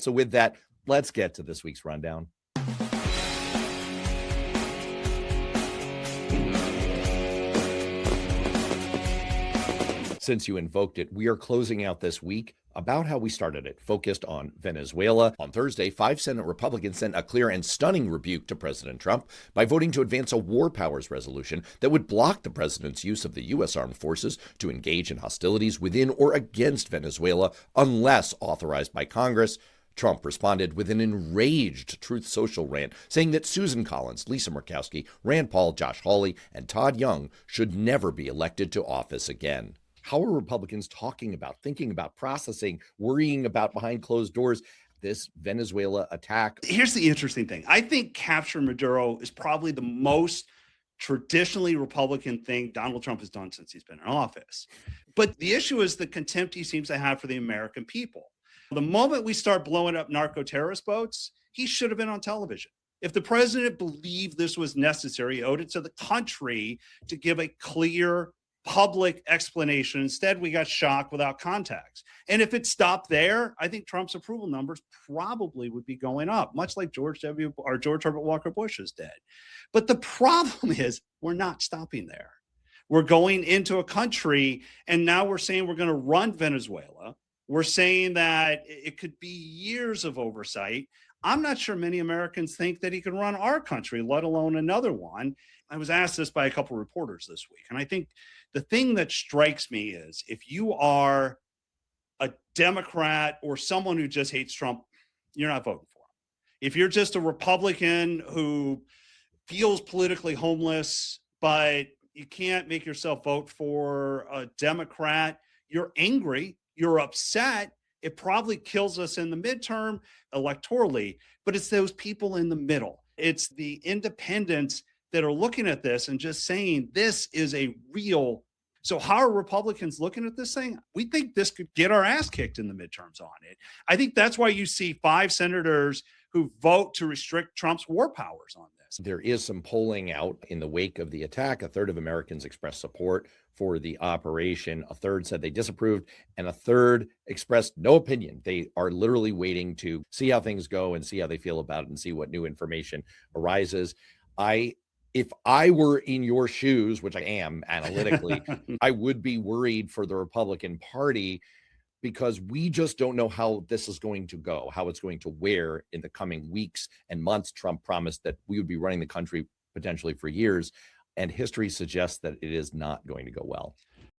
So with that, let's get to this week's rundown. Since you invoked it, we are closing out this week about how we started it, focused on Venezuela. On Thursday, 5 Senate Republicans sent a clear and stunning rebuke to President Trump by voting to advance a war powers resolution that would block the president's use of the U.S. armed forces to engage in hostilities within or against Venezuela unless authorized by Congress. Trump responded with an enraged Truth Social rant, saying that Susan Collins, Lisa Murkowski, Rand Paul, Josh Hawley, and Todd Young should never be elected to office again. How are Republicans talking about, thinking about, processing, worrying about behind closed doors this Venezuela attack? Here's the interesting thing. I think capture Maduro is probably the most traditionally Republican thing Donald Trump has done since he's been in office. But the issue is the contempt he seems to have for the American people. The moment we start blowing up narco-terrorist boats, he should have been on television. If the president believed this was necessary, he owed it to the country to give a clear public explanation. Instead, we got shock without context. And if it stopped there, I think Trump's approval numbers probably would be going up, much like George Herbert Walker Bush is dead. But the problem is we're not stopping there. We're going into a country, and now we're saying we're going to run Venezuela. We're saying that it could be years of oversight. I'm not sure many Americans think that he can run our country, let alone another one. I was asked this by a couple of reporters this week, and I think the thing that strikes me is if you are a Democrat or someone who just hates Trump, you're not voting for him. If you're just a Republican who feels politically homeless, but you can't make yourself vote for a Democrat, you're angry, you're upset. It probably kills us in the midterm electorally, but it's those people in the middle. It's the independents that are looking at this and just saying this is a real. So how are Republicans looking at this thing? We think this could get our ass kicked in the midterms on it. I think that's why you see 5 senators who vote to restrict Trump's war powers on this. There is some polling out in the wake of the attack. A third of Americans expressed support for the operation. A third said they disapproved, and a third expressed no opinion. They are literally waiting to see how things go and see how they feel about it and see what new information arises. If I were in your shoes, which I am analytically, I would be worried for the Republican Party because we just don't know how this is going to go, how it's going to wear in the coming weeks and months. Trump promised that we would be running the country potentially for years, and history suggests that it is not going to go well.